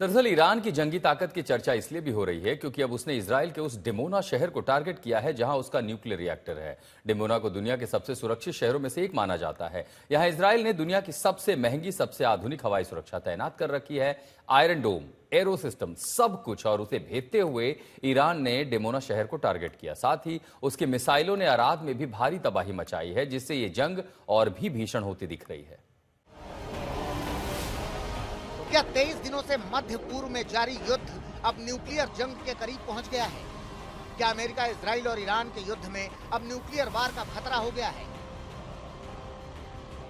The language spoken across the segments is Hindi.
दरअसल ईरान की जंगी ताकत की चर्चा इसलिए भी हो रही है क्योंकि अब उसने इजराइल के उस डिमोना शहर को टारगेट किया है जहां उसका न्यूक्लियर रिएक्टर है। डिमोना को दुनिया के सबसे सुरक्षित शहरों में से एक माना जाता है। यहां इजराइल ने दुनिया की सबसे महंगी, सबसे आधुनिक हवाई सुरक्षा तैनात कर रखी है। आयरन डोम, एरो सिस्टम, सब कुछ, और उसे भेदते हुए ईरान ने डिमोना शहर को टारगेट किया। साथ ही उसके मिसाइलों ने अराद में भी भारी तबाही मचाई है, जिससे ये जंग और भी भीषण होती दिख रही है। क्या 23 दिनों से मध्य पूर्व में जारी युद्ध अब न्यूक्लियर जंग के करीब पहुंच गया है? क्या अमेरिका, इजराइल और ईरान के युद्ध में अब न्यूक्लियर वार का खतरा हो गया है?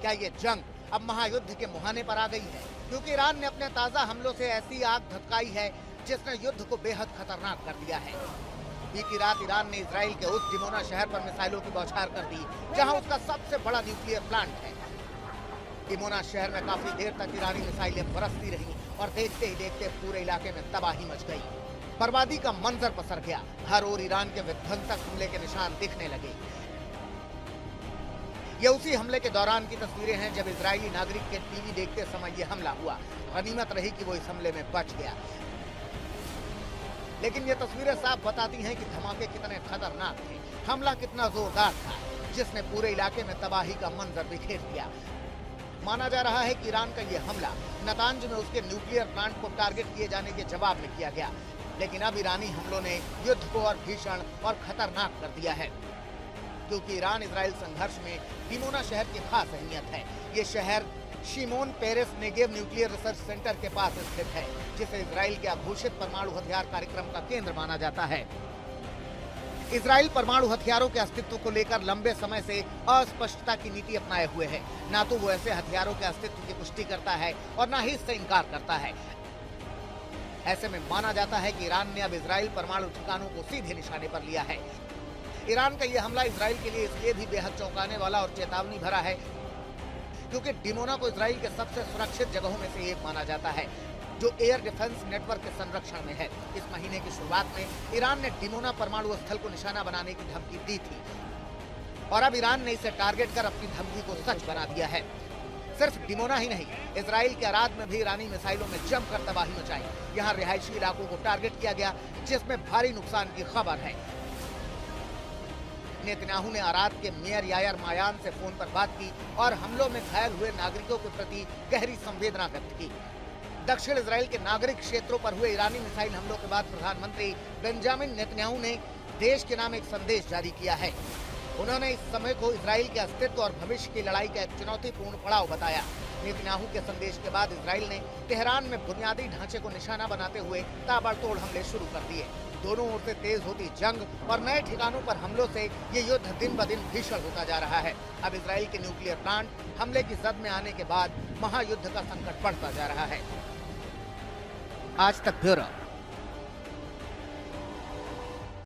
क्या ये जंग अब महायुद्ध के मुहाने पर आ गई है? क्योंकि ईरान ने अपने ताजा हमलों से ऐसी आग धधकाई है जिसने युद्ध को बेहद खतरनाक कर दिया है। बीती रात ईरान ने इजराइल के उस डिमोना शहर पर मिसाइलों की बौछार कर दी जहां उसका सबसे बड़ा न्यूक्लियर प्लांट है। डिमोना शहर में काफी देर तक ईरानी मिसाइलें बरसती रहीं और देखते ही देखते पूरे इलाके में तबाही मच गई। बर्बादी का मंजर पसर गया। हर ओर ईरान के विध्वंसक हमले के निशान दिखने लगे। ये उसी हमले के दौरान की तस्वीरें हैं जब इजरायली नागरिक के टीवी देखते समय ये हमला हुआ। गनीमत रही कि वो इस हमले में बच गया। लेकिन ये तस्वीरें साफ बताती हैं कि धमाके कितने खतरनाक थे, हमला कितना जोरदार था, जिसने पूरे इलाके में तबाही का मंजर बिखेर दिया। माना जा रहा है कि ईरान का यह हमला नतांज में उसके न्यूक्लियर प्लांट को टारगेट किए जाने के जवाब में किया गया। लेकिन अब ईरानी हमलों ने युद्ध को और भीषण और खतरनाक कर दिया है, क्योंकि ईरान इजराइल संघर्ष में डिमोना शहर की खास अहमियत है। ये शहर Shimon Peres Negev nuclear research centre के पास स्थित है, जिसे इजराइल के अघोषित परमाणु हथियार कार्यक्रम का केंद्र माना जाता है। इजराइल परमाणु हथियारों के अस्तित्व को लेकर लंबे समय से अस्पष्टता की नीति अपनाए हुए है। ना तो वो ऐसे हथियारों के अस्तित्व की पुष्टि करता है और ना ही इससे इनकार करता है। ऐसे में माना जाता है कि ईरान ने अब इजराइल परमाणु ठिकानों को सीधे निशाने पर लिया है। ईरान का यह हमला इजराइल के लिए इसलिए भी बेहद चौंकाने वाला और चेतावनी भरा है क्योंकि डिमोना को इजराइल के सबसे सुरक्षित जगहों में से एक माना जाता है, जो एयर डिफेंस नेटवर्क के संरक्षण में है। इस महीने की शुरुआत में ईरान ने डिमोना परमाणु स्थल को निशाना बनाने की धमकी दी थी और अब ईरान ने इसे टारगेट कर अपनी धमकी को सच बना दिया है। सिर्फ डिमोना ही नहीं, इजराइल के अराद में भी ईरानी मिसाइलों में जमकर तबाही मचाई। यहाँ रिहायशी इलाकों को टारगेट किया गया, जिसमें भारी नुकसान की खबर है। नेतन्याहू ने अराद के मेयर यायर मायान से फोन पर बात की और हमलों में घायल हुए नागरिकों के प्रति गहरी संवेदना व्यक्त की। दक्षिण इजराइल के नागरिक क्षेत्रों पर हुए ईरानी मिसाइल हमलों के बाद प्रधानमंत्री बेंजामिन नेतन्याहू ने देश के नाम एक संदेश जारी किया है। उन्होंने इस समय को इजराइल के अस्तित्व और भविष्य की लड़ाई का एक चुनौतीपूर्ण पड़ाव बताया। नेतन्याहू के संदेश के बाद इजराइल ने तेहरान में बुनियादी ढांचे को निशाना बनाते हुए ताबड़तोड़ हमले शुरू कर दिए। दोनों ओर से तेज होती जंग और नए ठिकानों पर हमलों से ये युद्ध दिन ब दिन भीषण होता जा रहा है। अब इजराइल के न्यूक्लियर प्लांट हमले की जद में आने के बाद महायुद्ध का संकट बढ़ता जा रहा है। आज तक ब्यूरो।